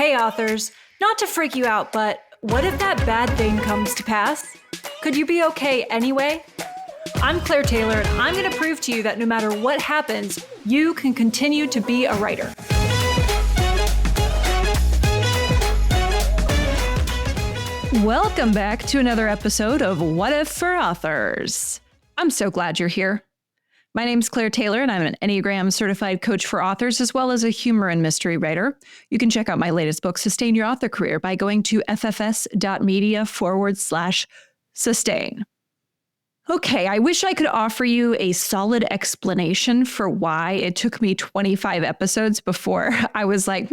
Hey authors, not to freak you out, but what if that bad thing comes to pass? Could you be okay anyway? I'm Claire Taylor, and I'm going to prove to you that no matter what happens, you can continue to be a writer. Welcome back to another episode of What If for Authors. I'm so glad you're here. My name's Claire Taylor, and I'm an Enneagram certified coach for authors, as well as a humor and mystery writer. You can check out my latest book, Sustain Your Author Career, by going to ffs.media/sustain. Okay, I wish I could offer you a solid explanation for why it took me 25 episodes before I was like,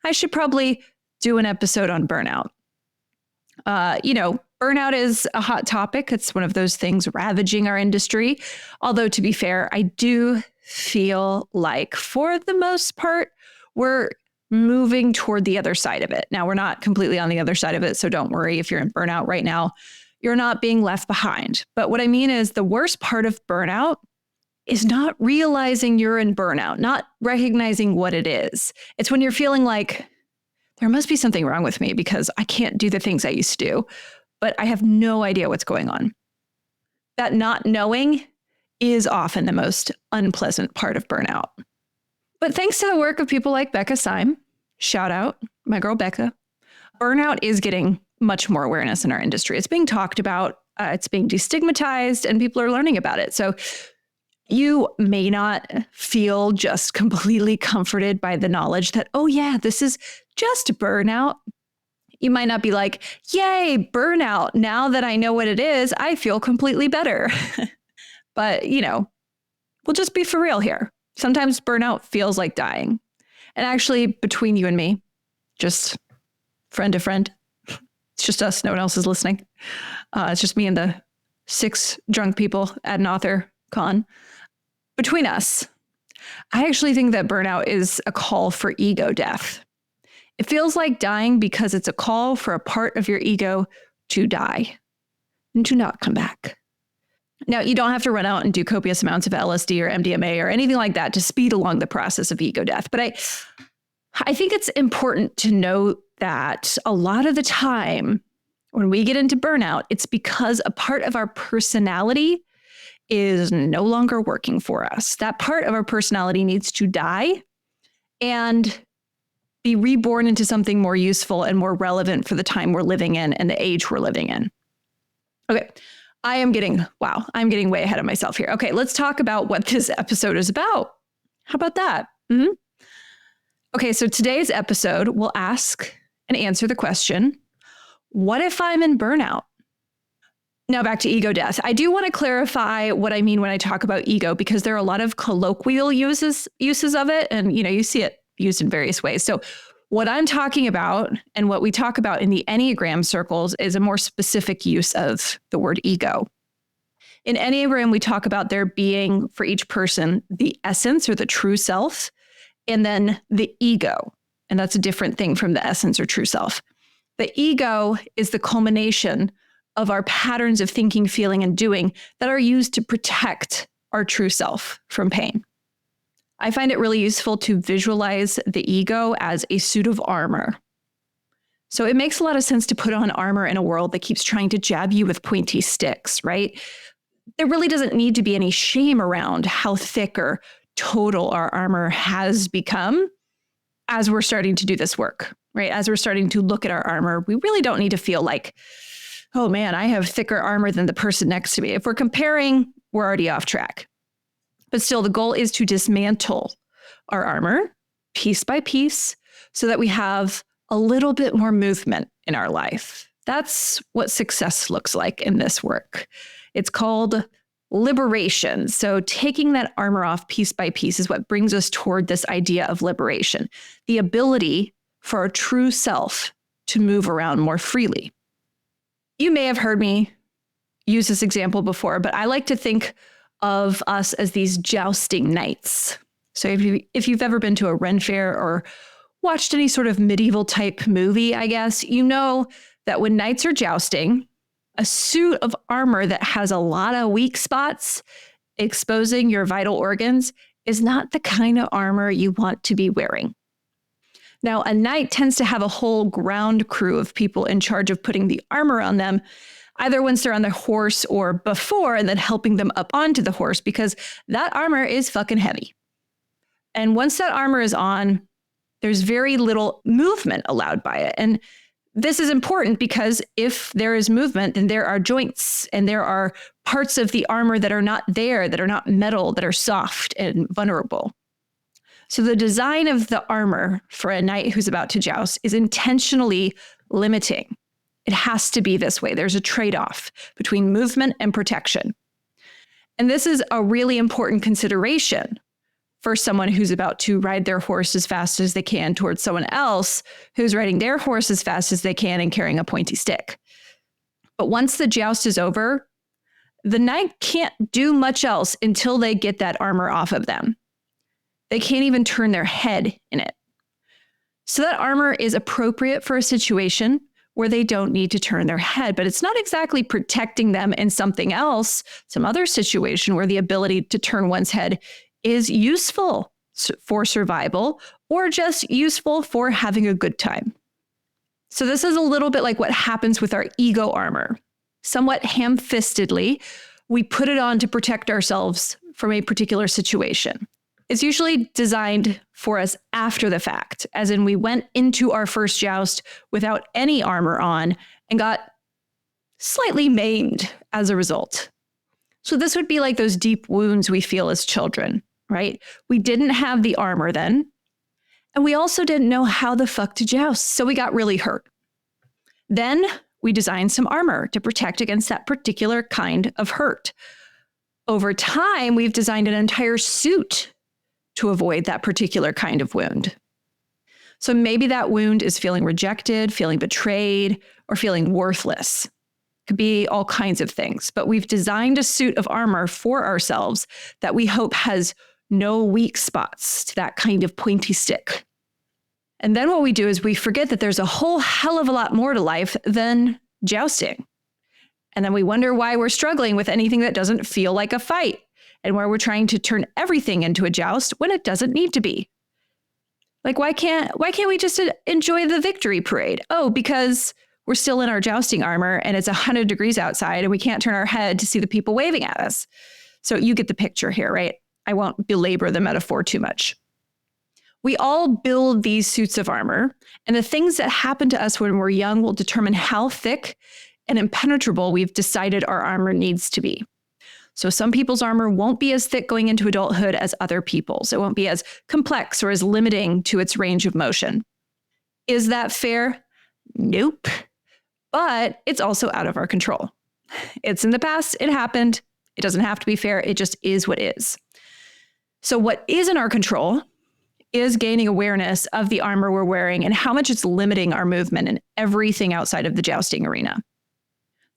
I should probably do an episode on burnout. Burnout is a hot topic. It's one of those things ravaging our industry. Although, to be fair, I do feel like for the most part, we're moving toward the other side of it. Now, we're not completely on the other side of it, so don't worry if you're in burnout right now. You're not being left behind. But what I mean is the worst part of burnout is not realizing you're in burnout, not recognizing what it is. It's when you're feeling like there must be something wrong with me because I can't do the things I used to do, but I have no idea what's going on. That not knowing is often the most unpleasant part of burnout. But thanks to the work of people like Becca Syme, shout out, my girl Becca, burnout is getting much more awareness in our industry. It's being talked about, it's being destigmatized, and people are learning about it. So you may not feel just completely comforted by the knowledge that, oh yeah, this is just burnout. You might not be like, yay, burnout. Now that I know what it is, I feel completely better. But, we'll just be for real here. Sometimes burnout feels like dying. And actually, between you and me, just friend to friend, it's just us. No one else is listening. It's just me and the 6 drunk people at an author con. Between us, I actually think that burnout is a call for ego death. It feels like dying because it's a call for a part of your ego to die and to not come back. Now, you don't have to run out and do copious amounts of LSD or MDMA or anything like that to speed along the process of ego death. But I think it's important to note that a lot of the time when we get into burnout, it's because a part of our personality is no longer working for us. That part of our personality needs to die and be reborn into something more useful and more relevant for the time we're living in and the age we're living in. Okay, I'm getting way ahead of myself here. Okay, let's talk about what this episode is about. How about that? Okay, so today's episode will ask and answer the question, what if I'm in burnout? Now back to ego death. I do want to clarify what I mean when I talk about ego, because there are a lot of colloquial uses of it. And, you see it used in various ways. So what I'm talking about and what we talk about in the Enneagram circles is a more specific use of the word ego. In Enneagram, we talk about there being for each person the essence or the true self, and then the ego. And that's a different thing from the essence or true self. The ego is the culmination of our patterns of thinking, feeling, and doing that are used to protect our true self from pain. I find it really useful to visualize the ego as a suit of armor. So it makes a lot of sense to put on armor in a world that keeps trying to jab you with pointy sticks, right? There really doesn't need to be any shame around how thick or total our armor has become as we're starting to do this work, right? As we're starting to look at our armor, we really don't need to feel like, oh man, I have thicker armor than the person next to me. If we're comparing, we're already off track. But still, the goal is to dismantle our armor piece by piece so that we have a little bit more movement in our life. That's what success looks like in this work. It's called liberation. So taking that armor off piece by piece is what brings us toward this idea of liberation, the ability for our true self to move around more freely. You may have heard me use this example before, but I like to think of us as these jousting knights. So if you've ever been to a Ren fair or watched any sort of medieval type movie, I guess, you know that when knights are jousting, a suit of armor that has a lot of weak spots exposing your vital organs is not the kind of armor you want to be wearing. Now, a knight tends to have a whole ground crew of people in charge of putting the armor on them, either once they're on the horse or before, and then helping them up onto the horse, because that armor is fucking heavy. And once that armor is on, there's very little movement allowed by it. And this is important because if there is movement, then there are joints and there are parts of the armor that are not there, that are not metal, that are soft and vulnerable. So the design of the armor for a knight who's about to joust is intentionally limiting. It has to be this way. There's a trade-off between movement and protection. And this is a really important consideration for someone who's about to ride their horse as fast as they can towards someone else who's riding their horse as fast as they can and carrying a pointy stick. But once the joust is over, the knight can't do much else until they get that armor off of them. They can't even turn their head in it. So that armor is appropriate for a situation where they don't need to turn their head, but it's not exactly protecting them in something else, some other situation where the ability to turn one's head is useful for survival or just useful for having a good time. So this is a little bit like what happens with our ego armor. Somewhat ham-fistedly, we put it on to protect ourselves from a particular situation. It's usually designed for us after the fact, as in we went into our first joust without any armor on and got slightly maimed as a result. So this would be like those deep wounds we feel as children, right? We didn't have the armor then, and we also didn't know how the fuck to joust, so we got really hurt. Then we designed some armor to protect against that particular kind of hurt. Over time, we've designed an entire suit to avoid that particular kind of wound. So maybe that wound is feeling rejected, feeling betrayed, or feeling worthless. Could be all kinds of things, but we've designed a suit of armor for ourselves that we hope has no weak spots to that kind of pointy stick. And then what we do is we forget that there's a whole hell of a lot more to life than jousting. And then we wonder why we're struggling with anything that doesn't feel like a fight, and where we're trying to turn everything into a joust when it doesn't need to be. Like, why can't we just enjoy the victory parade? Oh, because we're still in our jousting armor and it's 100 degrees outside and we can't turn our head to see the people waving at us. So you get the picture here, right? I won't belabor the metaphor too much. We all build these suits of armor, and the things that happen to us when we're young will determine how thick and impenetrable we've decided our armor needs to be. So some people's armor won't be as thick going into adulthood as other people's. It won't be as complex or as limiting to its range of motion. Is that fair? Nope. But it's also out of our control. It's in the past, it happened. It doesn't have to be fair. It just is what is. So what is in our control is gaining awareness of the armor we're wearing and how much it's limiting our movement and everything outside of the jousting arena.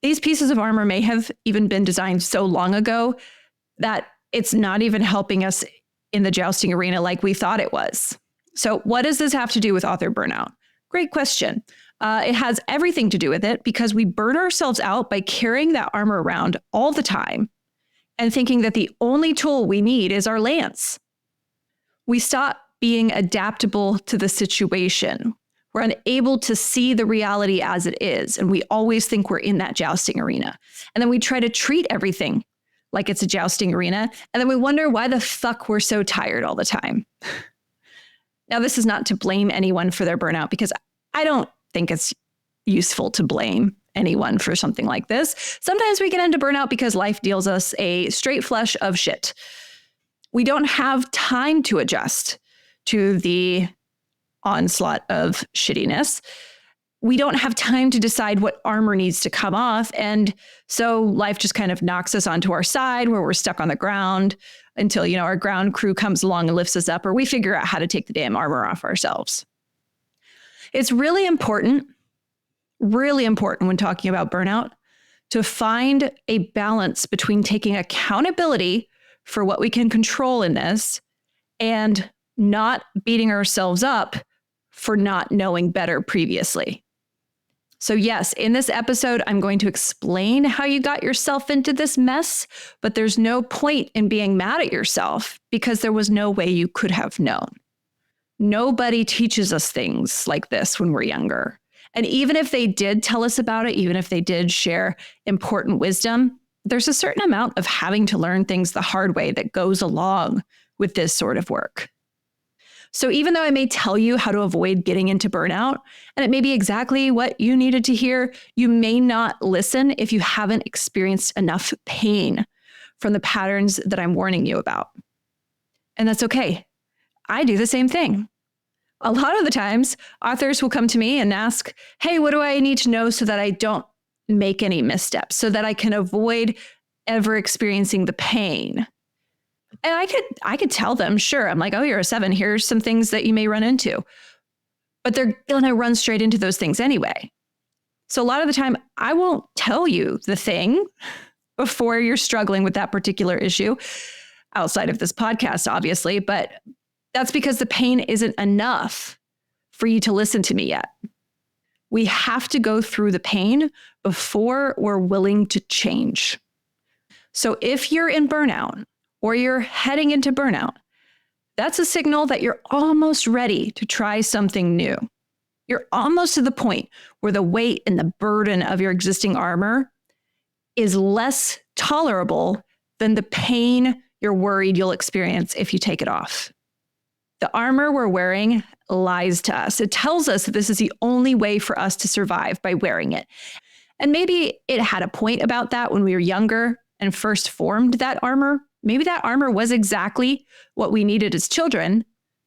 These pieces of armor may have even been designed so long ago that it's not even helping us in the jousting arena like we thought it was. So what does this have to do with author burnout? Great question. It has everything to do with it because we burn ourselves out by carrying that armor around all the time and thinking that the only tool we need is our lance. We stop being adaptable to the situation. We're unable to see the reality as it is, and we always think we're in that jousting arena. And then we try to treat everything like it's a jousting arena, and then we wonder why the fuck we're so tired all the time. Now, this is not to blame anyone for their burnout, because I don't think it's useful to blame anyone for something like this. Sometimes we get into burnout because life deals us a straight flush of shit. We don't have time to adjust to the onslaught of shittiness. We don't have time to decide what armor needs to come off. And so life just kind of knocks us onto our side where we're stuck on the ground until, our ground crew comes along and lifts us up, or we figure out how to take the damn armor off ourselves. It's really important when talking about burnout to find a balance between taking accountability for what we can control in this and not beating ourselves up for not knowing better previously. So yes, in this episode, I'm going to explain how you got yourself into this mess, but there's no point in being mad at yourself because there was no way you could have known. Nobody teaches us things like this when we're younger. And even if they did tell us about it, even if they did share important wisdom, there's a certain amount of having to learn things the hard way that goes along with this sort of work. So even though I may tell you how to avoid getting into burnout, and it may be exactly what you needed to hear, you may not listen if you haven't experienced enough pain from the patterns that I'm warning you about. And that's okay. I do the same thing. A lot of the times, authors will come to me and ask, hey, what do I need to know so that I don't make any missteps, so that I can avoid ever experiencing the pain? And I could tell them, sure, I'm like, oh, you're a 7. Here's some things that you may run into. But they're going to run straight into those things anyway. So a lot of the time, I won't tell you the thing before you're struggling with that particular issue, outside of this podcast, obviously. But that's because the pain isn't enough for you to listen to me yet. We have to go through the pain before we're willing to change. So if you're in burnout or you're heading into burnout, that's a signal that you're almost ready to try something new. You're almost to the point where the weight and the burden of your existing armor is less tolerable than the pain you're worried you'll experience if you take it off. The armor we're wearing lies to us. It tells us that this is the only way for us to survive, by wearing it. And maybe it had a point about that when we were younger and first formed that armor. Maybe that armor was exactly what we needed as children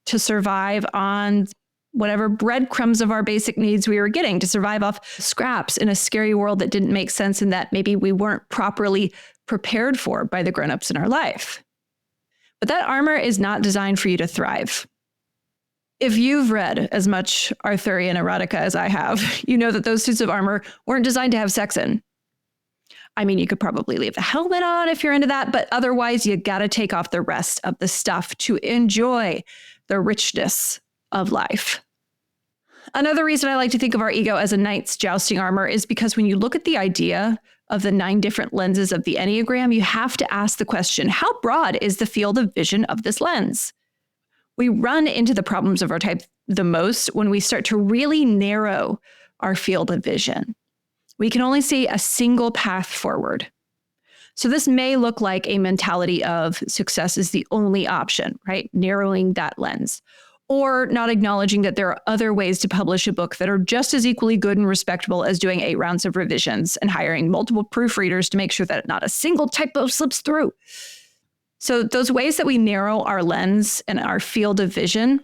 to survive on whatever breadcrumbs of our basic needs we were getting, to survive off scraps in a scary world that didn't make sense and that maybe we weren't properly prepared for by the grownups in our life. But that armor is not designed for you to thrive. If you've read as much Arthurian erotica as I have, you know that those suits of armor weren't designed to have sex in. I mean, you could probably leave the helmet on if you're into that, but otherwise you got to take off the rest of the stuff to enjoy the richness of life. Another reason I like to think of our ego as a knight's jousting armor is because when you look at the idea of the 9 different lenses of the Enneagram, you have to ask the question, how broad is the field of vision of this lens? We run into the problems of our type the most when we start to really narrow our field of vision. We can only see a single path forward. So this may look like a mentality of success is the only option, right? Narrowing that lens. Or not acknowledging that there are other ways to publish a book that are just as equally good and respectable as doing 8 rounds of revisions and hiring multiple proofreaders to make sure that not a single typo slips through. So those ways that we narrow our lens and our field of vision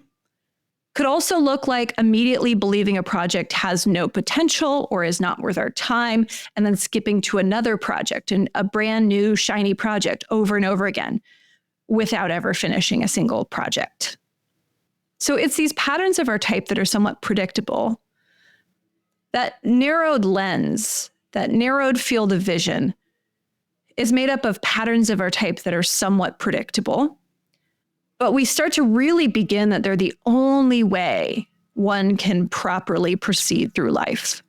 could also look like immediately believing a project has no potential or is not worth our time, and then skipping to another project and a brand new shiny project over and over again without ever finishing a single project. So it's these patterns of our type that are somewhat predictable. That narrowed lens, that narrowed field of vision is made up of patterns of our type that are somewhat predictable. But we start to really begin that they're the only way one can properly proceed through life.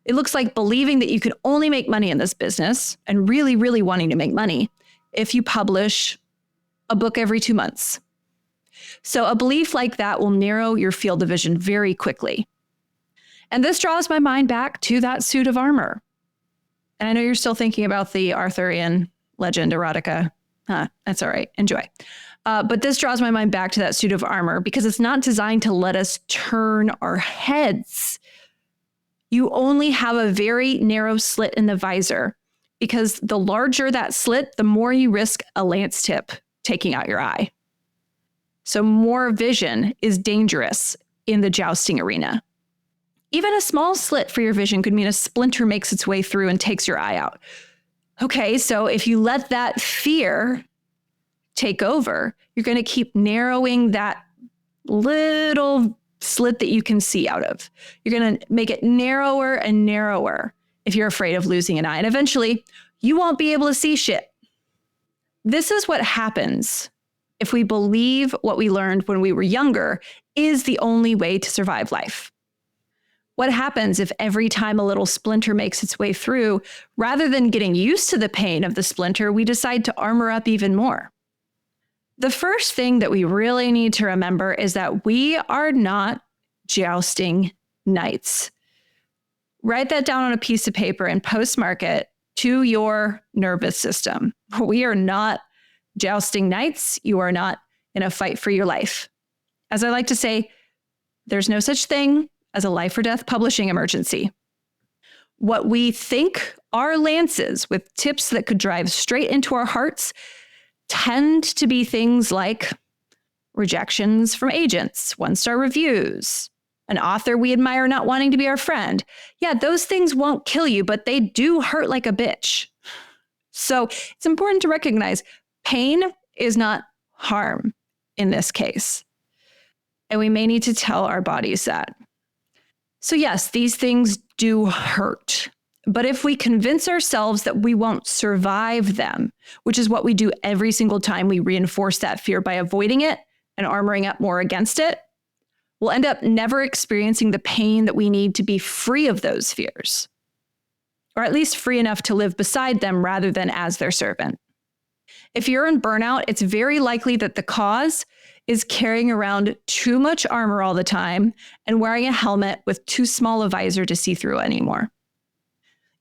It looks like believing that you can only make money in this business and really, really wanting to make money if you publish a book every 2 months. So a belief like that will narrow your field of vision very quickly. And this draws my mind back to that suit of armor. And I know you're still thinking about the Arthurian legend erotica. That's all right. Enjoy. But this draws my mind back to that suit of armor because it's not designed to let us turn our heads. You only have a very narrow slit in the visor because the larger that slit, the more you risk a lance tip taking out your eye. So more vision is dangerous in the jousting arena. Even a small slit for your vision could mean a splinter makes its way through and takes your eye out. Okay, so if you let that fear take over, you're going to keep narrowing that little slit that you can see out of. You're going to make it narrower and narrower if you're afraid of losing an eye. And eventually, you won't be able to see shit. This is what happens if we believe what we learned when we were younger is the only way to survive life. What happens if every time a little splinter makes its way through, rather than getting used to the pain of the splinter, we decide to armor up even more? The first thing that we really need to remember is that we are not jousting knights. Write that down on a piece of paper and postmark it to your nervous system. We are not jousting knights. You are not in a fight for your life. As I like to say, there's no such thing as a life or death publishing emergency. What we think are lances with tips that could drive straight into our hearts tend to be things like rejections from agents, 1-star reviews, an author we admire not wanting to be our friend. Yeah, those things won't kill you, but they do hurt like a bitch. So it's important to recognize pain is not harm in this case. And we may need to tell our bodies that. So yes, these things do hurt. But if we convince ourselves that we won't survive them, which is what we do every single time we reinforce that fear by avoiding it and armoring up more against it, we'll end up never experiencing the pain that we need to be free of those fears, or at least free enough to live beside them rather than as their servant. If you're in burnout, it's very likely that the cause is carrying around too much armor all the time and wearing a helmet with too small a visor to see through anymore.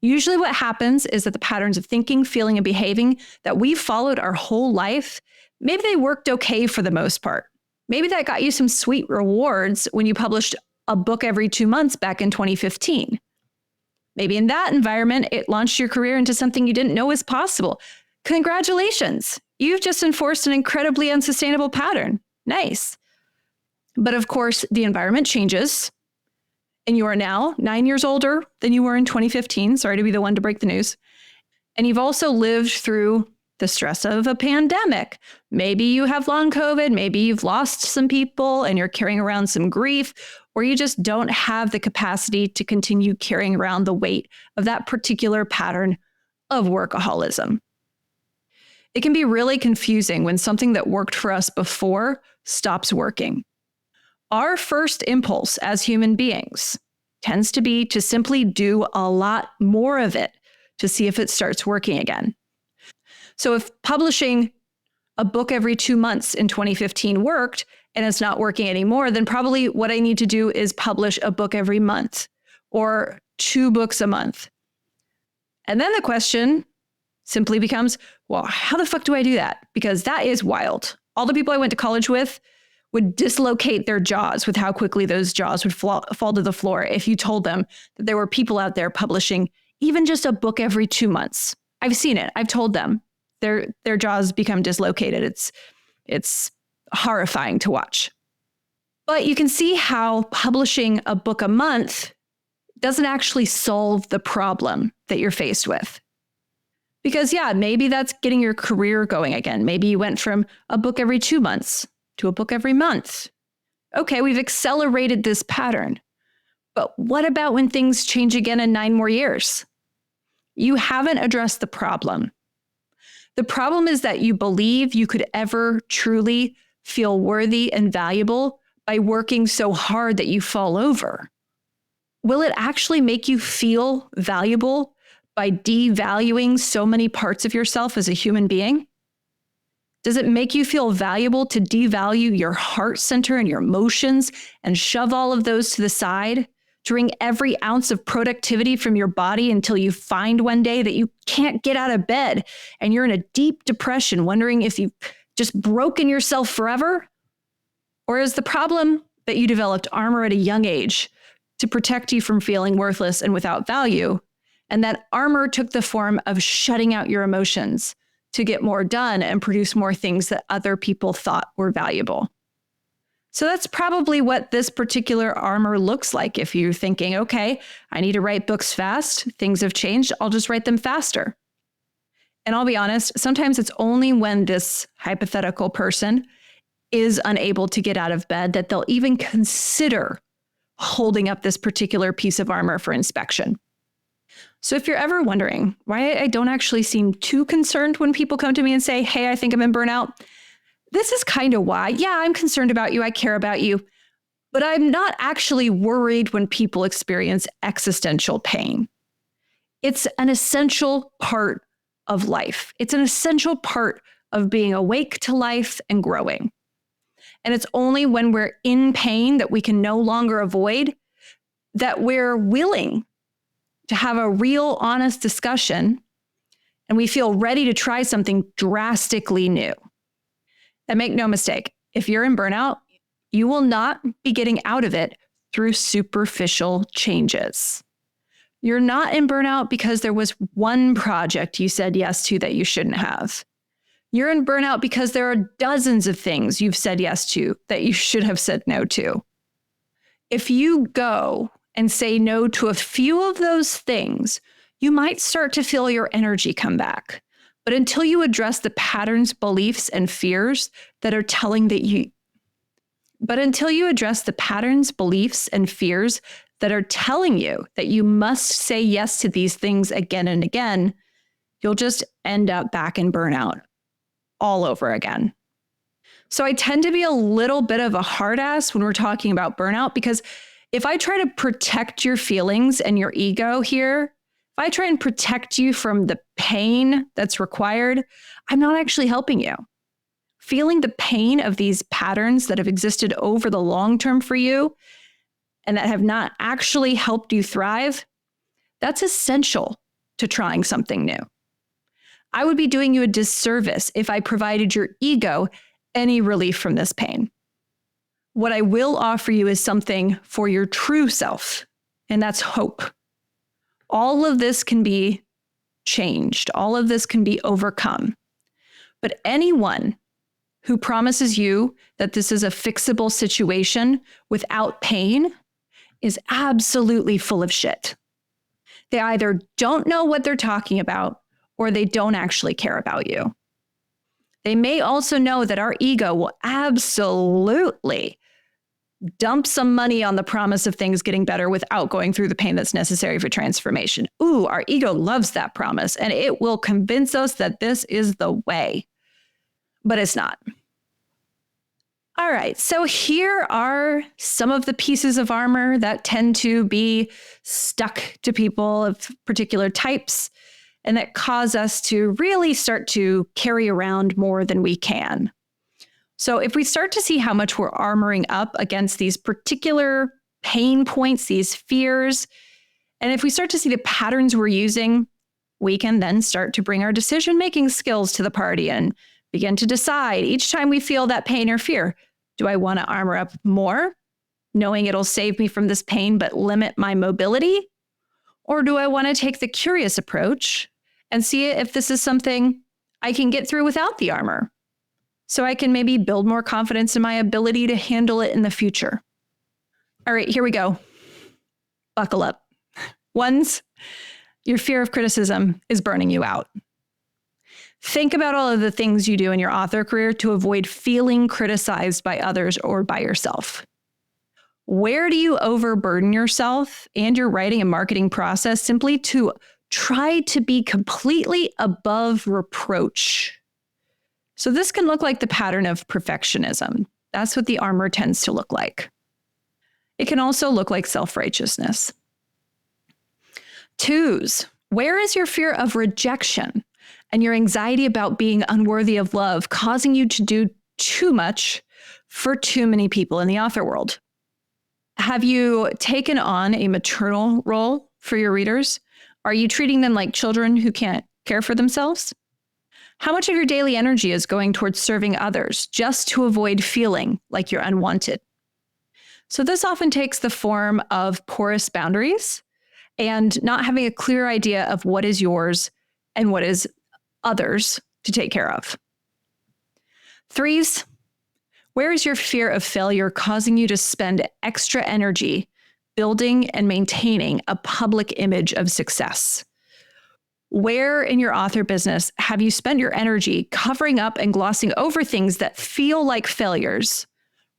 Usually what happens is that the patterns of thinking, feeling, and behaving that we've followed our whole life, maybe they worked okay for the most part. Maybe that got you some sweet rewards when you published a book every 2 months back in 2015. Maybe in that environment, it launched your career into something you didn't know was possible. Congratulations. You've just enforced an incredibly unsustainable pattern. Nice. But of course, the environment changes. And you are now 9 years older than you were in 2015. Sorry to be the one to break the news. And you've also lived through the stress of a pandemic. Maybe you have long COVID. Maybe you've lost some people and you're carrying around some grief, or you just don't have the capacity to continue carrying around the weight of that particular pattern of workaholism. It can be really confusing when something that worked for us before stops working. Our first impulse as human beings tends to be to simply do a lot more of it to see if it starts working again. So if publishing a book every 2 months in 2015 worked and it's not working anymore, then probably what I need to do is publish a book every month or 2 books a month. And then the question simply becomes, well, how the fuck do I do that? Because that is wild. All the people I went to college with would dislocate their jaws with how quickly those jaws would fall to the floor if you told them that there were people out there publishing even just a book every 2 months. I've seen it. I've told them. Their jaws become dislocated. It's horrifying to watch. But you can see how publishing a book a month doesn't actually solve the problem that you're faced with. Because yeah, maybe that's getting your career going again. Maybe you went from a book every 2 months to a book every month. Okay, we've accelerated this pattern. But what about when things change again in 9 more years? You haven't addressed the problem. The problem is that you believe you could ever truly feel worthy and valuable by working so hard that you fall over. Will it actually make you feel valuable by devaluing so many parts of yourself as a human being? Does it make you feel valuable to devalue your heart center and your emotions and shove all of those to the side, to wring every ounce of productivity from your body until you find one day that you can't get out of bed and you're in a deep depression wondering if you've just broken yourself forever? Or is the problem that you developed armor at a young age to protect you from feeling worthless and without value, and that armor took the form of shutting out your emotions to get more done and produce more things that other people thought were valuable? So that's probably what this particular armor looks like if you're thinking, okay, I need to write books fast. Things have changed. I'll just write them faster. And I'll be honest, sometimes it's only when this hypothetical person is unable to get out of bed that they'll even consider holding up this particular piece of armor for inspection. So if you're ever wondering why I don't actually seem too concerned when people come to me and say, hey, I think I'm in burnout, this is kind of why. Yeah, I'm concerned about you. I care about you. But I'm not actually worried when people experience existential pain. It's an essential part of life. It's an essential part of being awake to life and growing. And it's only when we're in pain that we can no longer avoid that we're willing to have a real, honest discussion and we feel ready to try something drastically new. And make no mistake, if you're in burnout, you will not be getting out of it through superficial changes. You're not in burnout because there was one project you said yes to that you shouldn't have. You're in burnout because there are dozens of things you've said yes to that you should have said no to. If you go and say no to a few of those things, you might start to feel your energy come back. But until you address the patterns, beliefs, and fears that are telling that you must say yes to these things again and again, you'll just end up back in burnout all over again. So I tend to be a little bit of a hard ass when we're talking about burnout, because if I try to protect your feelings and your ego here, if I try and protect you from the pain that's required, I'm not actually helping you. Feeling the pain of these patterns that have existed over the long term for you and that have not actually helped you thrive, that's essential to trying something new. I would be doing you a disservice if I provided your ego any relief from this pain. What I will offer you is something for your true self, and that's hope. All of this can be changed. All of this can be overcome. But anyone who promises you that this is a fixable situation without pain is absolutely full of shit. They either don't know what they're talking about or they don't actually care about you. They may also know that our ego will absolutely dump some money on the promise of things getting better without going through the pain that's necessary for transformation. Ooh, our ego loves that promise, and it will convince us that this is the way. But it's not. All right, so here are some of the pieces of armor that tend to be stuck to people of particular types and that cause us to really start to carry around more than we can. So if we start to see how much we're armoring up against these particular pain points, these fears, and if we start to see the patterns we're using, we can then start to bring our decision-making skills to the party and begin to decide each time we feel that pain or fear, do I want to armor up more, knowing it'll save me from this pain but limit my mobility? Or do I want to take the curious approach and see if this is something I can get through without the armor, so I can maybe build more confidence in my ability to handle it in the future? All right, here we go. Buckle up. Ones, your fear of criticism is burning you out. Think about all of the things you do in your author career to avoid feeling criticized by others or by yourself. Where do you overburden yourself and your writing and marketing process simply to try to be completely above reproach? So this can look like the pattern of perfectionism. That's what the armor tends to look like. It can also look like self-righteousness. Twos, where is your fear of rejection and your anxiety about being unworthy of love causing you to do too much for too many people in the author world? Have you taken on a maternal role for your readers? Are you treating them like children who can't care for themselves? How much of your daily energy is going towards serving others just to avoid feeling like you're unwanted? So this often takes the form of porous boundaries and not having a clear idea of what is yours and what is others to take care of. Threes, where is your fear of failure causing you to spend extra energy building and maintaining a public image of success? Where in your author business have you spent your energy covering up and glossing over things that feel like failures,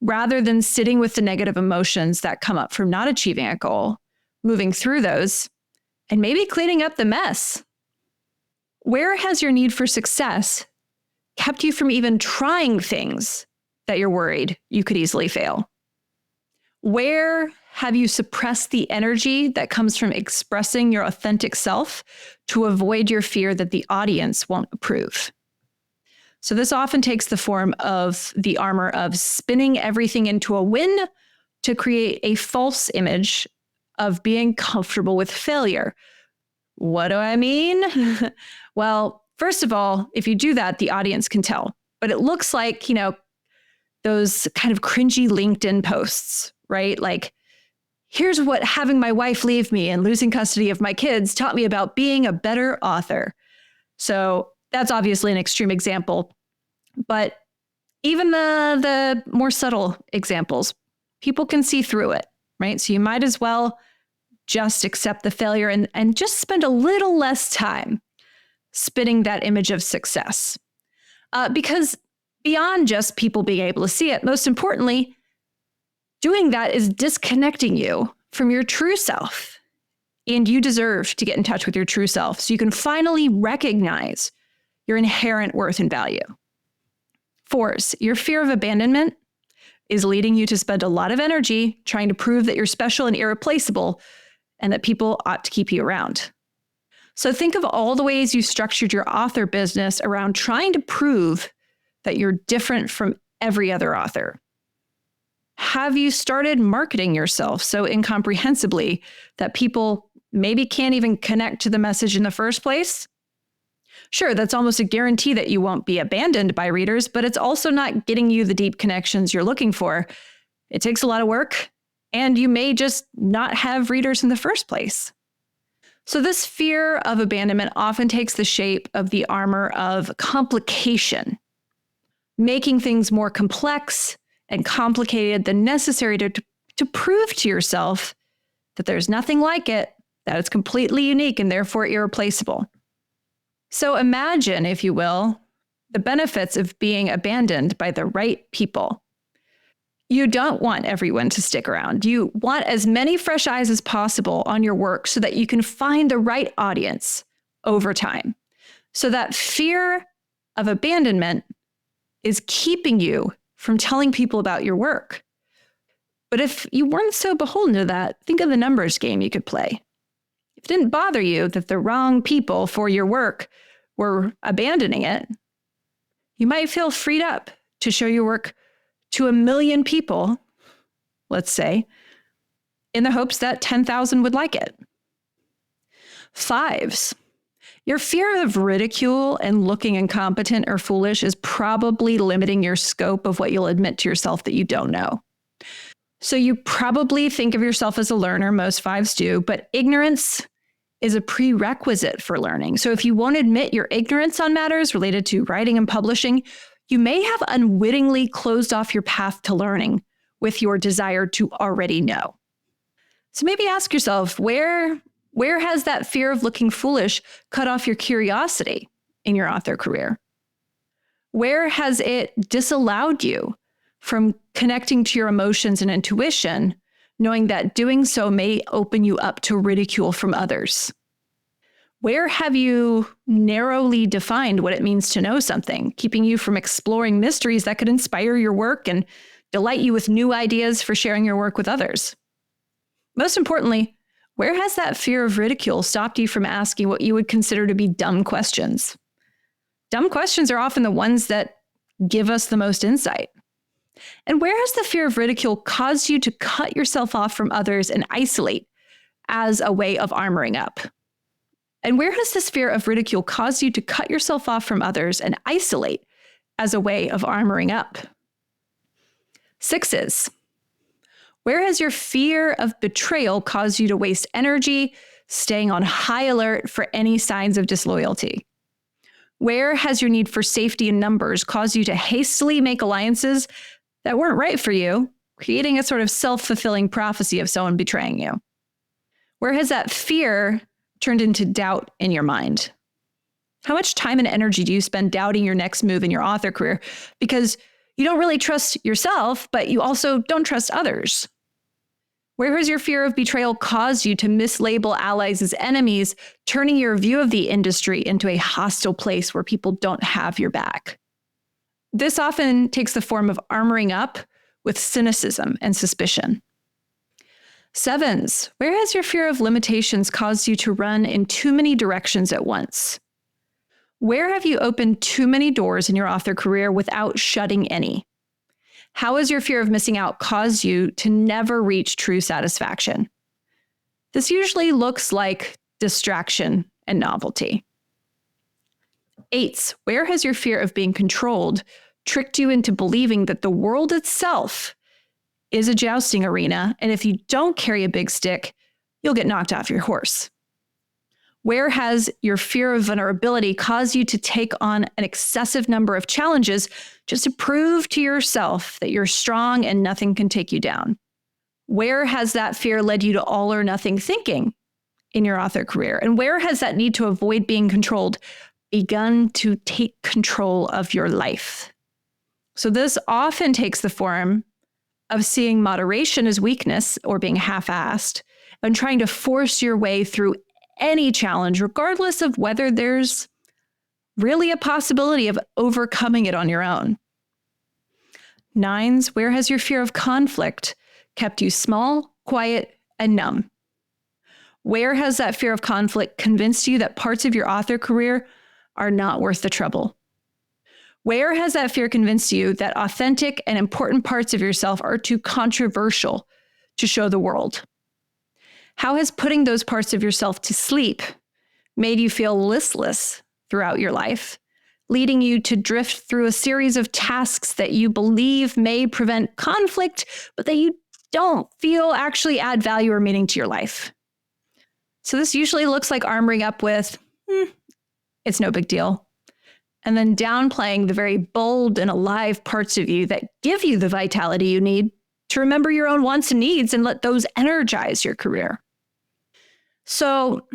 rather than sitting with the negative emotions that come up from not achieving a goal, moving through those, and maybe cleaning up the mess? Where has your need for success kept you from even trying things that you're worried you could easily fail? Where have you suppressed the energy that comes from expressing your authentic self to avoid your fear that the audience won't approve? So this often takes the form of the armor of spinning everything into a win to create a false image of being comfortable with failure. What do I mean? Well, first of all, if you do that, the audience can tell. But it looks like, those kind of cringy LinkedIn posts, right? Like, here's what having my wife leave me and losing custody of my kids taught me about being a better author. So that's obviously an extreme example. But even the more subtle examples, people can see through it, right? So you might as well just accept the failure and just spend a little less time spinning that image of success. Because beyond just people being able to see it, most importantly, doing that is disconnecting you from your true self. And you deserve to get in touch with your true self so you can finally recognize your inherent worth and value. 4s, your fear of abandonment is leading you to spend a lot of energy trying to prove that you're special and irreplaceable and that people ought to keep you around. So think of all the ways you structured your author business around trying to prove that you're different from every other author. Have you started marketing yourself so incomprehensibly that people maybe can't even connect to the message in the first place? Sure, that's almost a guarantee that you won't be abandoned by readers, but it's also not getting you the deep connections you're looking for. It takes a lot of work, and you may just not have readers in the first place. So this fear of abandonment often takes the shape of the armor of complication, making things more complex and complicated than necessary to prove to yourself that there's nothing like it, that it's completely unique and therefore irreplaceable. So imagine, if you will, the benefits of being abandoned by the right people. You don't want everyone to stick around. You want as many fresh eyes as possible on your work so that you can find the right audience over time. So that fear of abandonment is keeping you from telling people about your work. But if you weren't so beholden to that, think of the numbers game you could play. If it didn't bother you that the wrong people for your work were abandoning it, you might feel freed up to show your work to 1 million people, let's say, in the hopes that 10,000 would like it. 5s, your fear of ridicule and looking incompetent or foolish is probably limiting your scope of what you'll admit to yourself that you don't know. So you probably think of yourself as a learner, most 5s do, but ignorance is a prerequisite for learning. So if you won't admit your ignorance on matters related to writing and publishing, you may have unwittingly closed off your path to learning with your desire to already know. So maybe ask yourself, where has that fear of looking foolish cut off your curiosity in your author career? Where has it disallowed you from connecting to your emotions and intuition, knowing that doing so may open you up to ridicule from others? Where have you narrowly defined what it means to know something, keeping you from exploring mysteries that could inspire your work and delight you with new ideas for sharing your work with others? Most importantly, where has that fear of ridicule stopped you from asking what you would consider to be dumb questions? Dumb questions are often the ones that give us the most insight. And where has the fear of ridicule caused you to cut yourself off from others and isolate as a way of armoring up? And where has this fear of ridicule caused you to cut yourself off from others and isolate as a way of armoring up? 6s, where has your fear of betrayal caused you to waste energy staying on high alert for any signs of disloyalty? Where has your need for safety in numbers caused you to hastily make alliances that weren't right for you, creating a sort of self-fulfilling prophecy of someone betraying you? Where has that fear turned into doubt in your mind? How much time and energy do you spend doubting your next move in your author career because you don't really trust yourself, but you also don't trust others? Where has your fear of betrayal caused you to mislabel allies as enemies, turning your view of the industry into a hostile place where people don't have your back? This often takes the form of armoring up with cynicism and suspicion. 7s, where has your fear of limitations caused you to run in too many directions at once? Where have you opened too many doors in your author career without shutting any? How has your fear of missing out caused you to never reach true satisfaction? This usually looks like distraction and novelty. 8s, where has your fear of being controlled tricked you into believing that the world itself is a jousting arena, and if you don't carry a big stick, you'll get knocked off your horse? Where has your fear of vulnerability caused you to take on an excessive number of challenges just to prove to yourself that you're strong and nothing can take you down? Where has that fear led you to all or nothing thinking in your author career? And where has that need to avoid being controlled begun to take control of your life? So this often takes the form of seeing moderation as weakness or being half-assed and trying to force your way through any challenge, regardless of whether there's really a possibility of overcoming it on your own. 9s, where has your fear of conflict kept you small, quiet, and numb? Where has that fear of conflict convinced you that parts of your author career are not worth the trouble? Where has that fear convinced you that authentic and important parts of yourself are too controversial to show the world? How has putting those parts of yourself to sleep made you feel listless throughout your life, leading you to drift through a series of tasks that you believe may prevent conflict, but that you don't feel actually add value or meaning to your life? So this usually looks like armoring up with, it's no big deal, and then downplaying the very bold and alive parts of you that give you the vitality you need to remember your own wants and needs and let those energize your career. So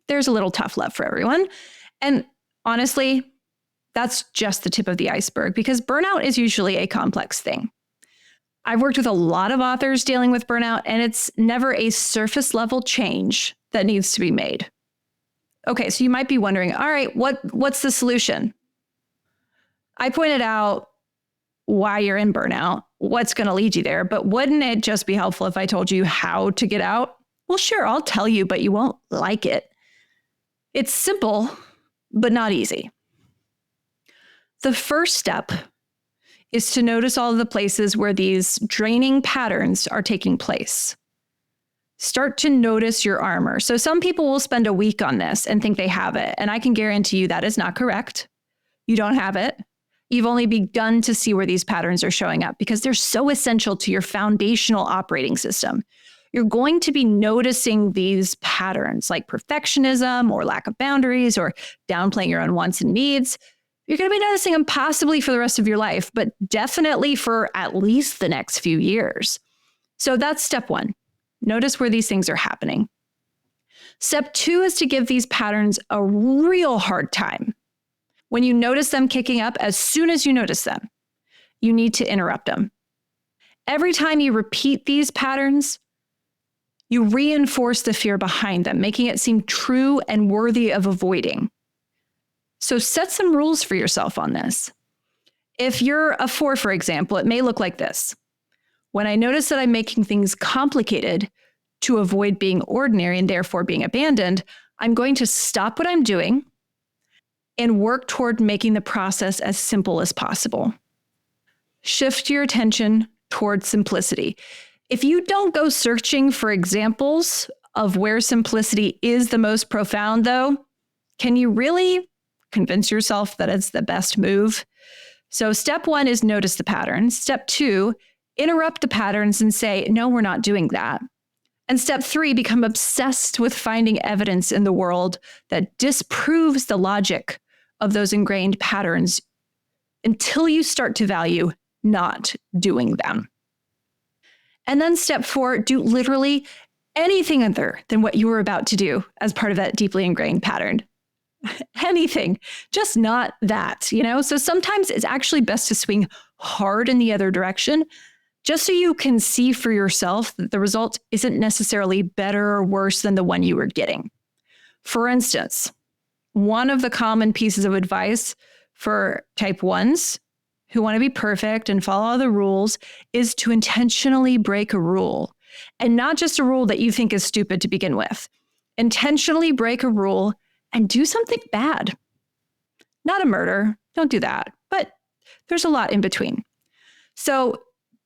there's a little tough love for everyone. And honestly, that's just the tip of the iceberg, because burnout is usually a complex thing. I've worked with a lot of authors dealing with burnout, and it's never a surface level change that needs to be made. Okay, so you might be wondering, all right, what's the solution? I pointed out why you're in burnout, what's going to lead you there, but wouldn't it just be helpful if I told you how to get out? Well, sure, I'll tell you, but you won't like it. It's simple, but not easy. The first step is to notice all of the places where these draining patterns are taking place. Start to notice your armor. So some people will spend a week on this and think they have it, and I can guarantee you that is not correct. You don't have it. You've only begun to see where these patterns are showing up because they're so essential to your foundational operating system. You're going to be noticing these patterns like perfectionism or lack of boundaries or downplaying your own wants and needs. You're going to be noticing them possibly for the rest of your life, but definitely for at least the next few years. So that's step 1. Notice where these things are happening. Step 2 is to give these patterns a real hard time. When you notice them kicking up, as soon as you notice them, you need to interrupt them. Every time you repeat these patterns, you reinforce the fear behind them, making it seem true and worthy of avoiding. So set some rules for yourself on this. If you're a 4, for example, it may look like this. When I notice that I'm making things complicated to avoid being ordinary and therefore being abandoned, I'm going to stop what I'm doing and work toward making the process as simple as possible. Shift your attention toward simplicity. If you don't go searching for examples of where simplicity is the most profound, though, can you really convince yourself that it's the best move? So step 1 is notice the patterns. Step 2, interrupt the patterns and say, no, we're not doing that. And step 3, become obsessed with finding evidence in the world that disproves the logic of those ingrained patterns until you start to value not doing them. And then step 4, do literally anything other than what you were about to do as part of that deeply ingrained pattern. Anything, just not that, So sometimes it's actually best to swing hard in the other direction, just so you can see for yourself that the result isn't necessarily better or worse than the one you were getting. For instance, one of the common pieces of advice for type 1s who want to be perfect and follow all the rules is to intentionally break a rule, and not just a rule that you think is stupid to begin with. Intentionally break a rule and do something bad. not a murder. Don't do that. But there's a lot in between. So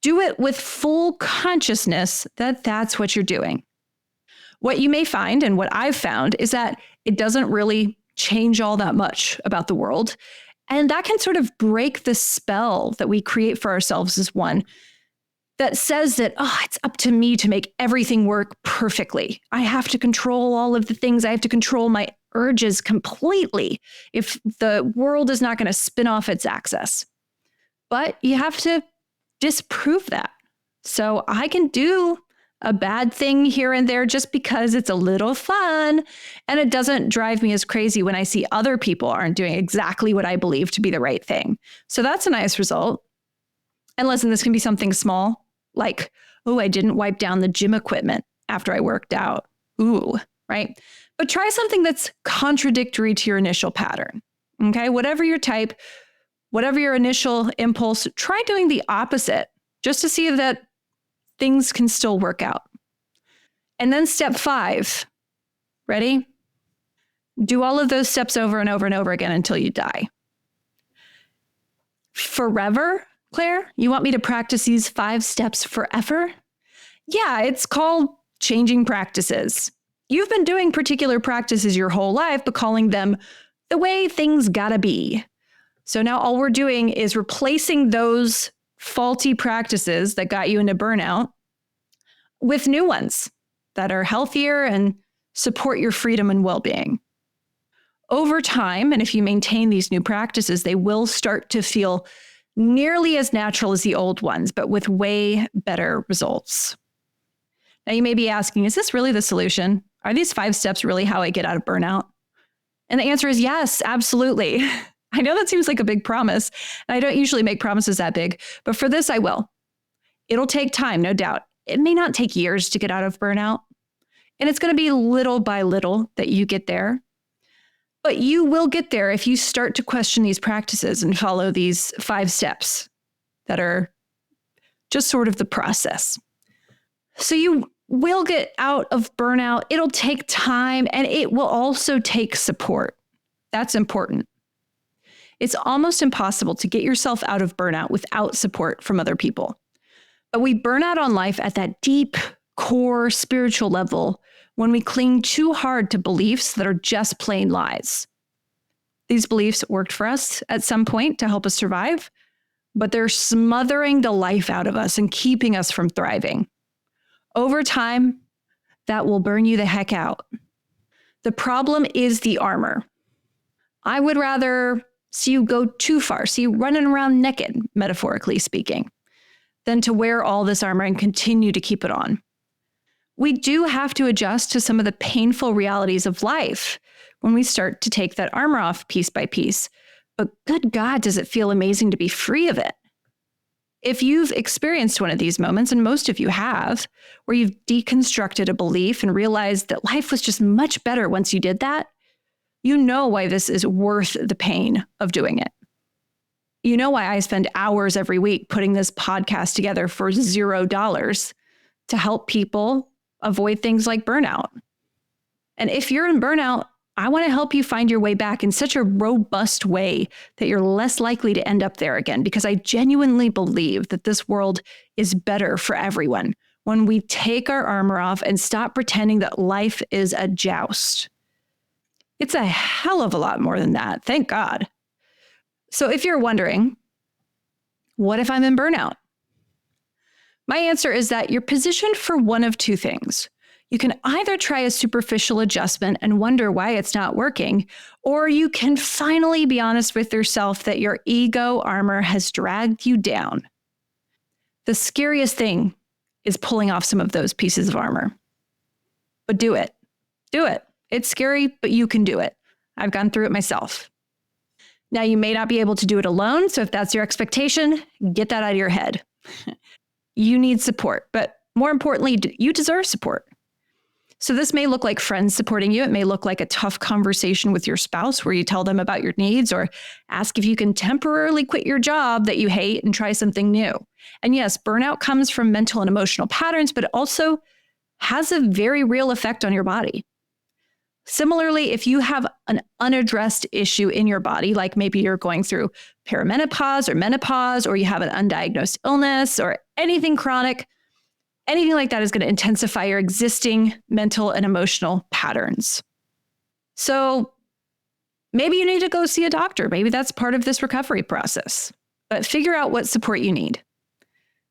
do it with full consciousness that that's what you're doing. What you may find, and what I've found, is that it doesn't really change all that much about the world. And that can sort of break the spell that we create for ourselves as one that says that, it's up to me to make everything work perfectly. I have to control all of the things. I have to control my urges completely if the world is not going to spin off its axis. But you have to disprove that. So I can do a bad thing here and there just because it's a little fun, and it doesn't drive me as crazy when I see other people aren't doing exactly what I believe to be the right thing. So that's a nice result. And listen, this can be something small, like, I didn't wipe down the gym equipment after I worked out. Right? But try something that's contradictory to your initial pattern. Okay? Whatever your type, whatever your initial impulse, try doing the opposite just to see that things can still work out. And then step 5, ready? Do all of those steps over and over and over again until you die. Forever, Claire? You want me to practice these 5 steps forever? Yeah, it's called changing practices. You've been doing particular practices your whole life, but calling them the way things gotta be. So now all we're doing is replacing those faulty practices that got you into burnout with new ones that are healthier and support your freedom and well-being. Over time, and if you maintain these new practices, they will start to feel nearly as natural as the old ones, but with way better results. Now you may be asking, is this really the solution? Are these 5 steps really how I get out of burnout? And the answer is yes, absolutely. I know that seems like a big promise, and I don't usually make promises that big, but for this I will. It'll take time, no doubt. It may not take years to get out of burnout, and it's going to be little by little that you get there. But you will get there if you start to question these practices and follow these 5 steps that are just sort of the process. So you will get out of burnout. It'll take time, and it will also take support. That's important. It's almost impossible to get yourself out of burnout without support from other people. But we burn out on life at that deep, core spiritual level when we cling too hard to beliefs that are just plain lies. These beliefs worked for us at some point to help us survive, but they're smothering the life out of us and keeping us from thriving. Over time, that will burn you the heck out. The problem is the armor. I would rather see you go too far, see you running around naked, metaphorically speaking, than to wear all this armor and continue to keep it on. We do have to adjust to some of the painful realities of life when we start to take that armor off piece by piece. But good God, does it feel amazing to be free of it? If you've experienced one of these moments, and most of you have, where you've deconstructed a belief and realized that life was just much better once you did that, you know why this is worth the pain of doing it. You know why I spend hours every week putting this podcast together for $0 to help people avoid things like burnout. And if you're in burnout, I want to help you find your way back in such a robust way that you're less likely to end up there again, because I genuinely believe that this world is better for everyone when we take our armor off and stop pretending that life is a joust. It's a hell of a lot more than that, thank God. So if you're wondering, what if I'm in burnout? My answer is that you're positioned for one of 2 things. You can either try a superficial adjustment and wonder why it's not working, or you can finally be honest with yourself that your ego armor has dragged you down. The scariest thing is pulling off some of those pieces of armor. But do it. Do it. It's scary, but you can do it. I've gone through it myself. Now, you may not be able to do it alone, so if that's your expectation, get that out of your head. You need support, but more importantly, you deserve support. So this may look like friends supporting you. It may look like a tough conversation with your spouse where you tell them about your needs or ask if you can temporarily quit your job that you hate and try something new. And yes, burnout comes from mental and emotional patterns, but it also has a very real effect on your body. Similarly, if you have an unaddressed issue in your body, like maybe you're going through perimenopause or menopause, or you have an undiagnosed illness or anything chronic, anything like that is going to intensify your existing mental and emotional patterns. So maybe you need to go see a doctor. Maybe that's part of this recovery process. But figure out what support you need.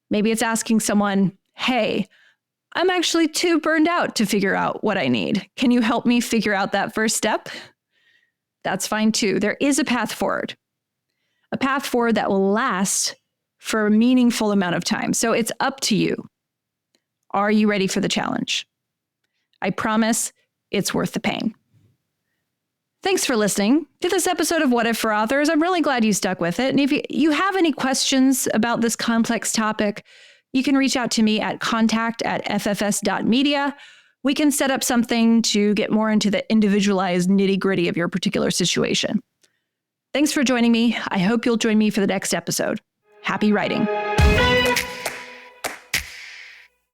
Maybe it's asking someone, hey, I'm actually too burned out to figure out what I need. Can you help me figure out that first step? That's fine too. There is a path forward that will last for a meaningful amount of time. So it's up to you. Are you ready for the challenge? I promise it's worth the pain. Thanks for listening to this episode of What If for Authors. I'm really glad you stuck with it. And if you have any questions about this complex topic, you can reach out to me at contact@ffs.media. We can set up something to get more into the individualized nitty-gritty of your particular situation. Thanks for joining me. I hope you'll join me for the next episode. Happy writing.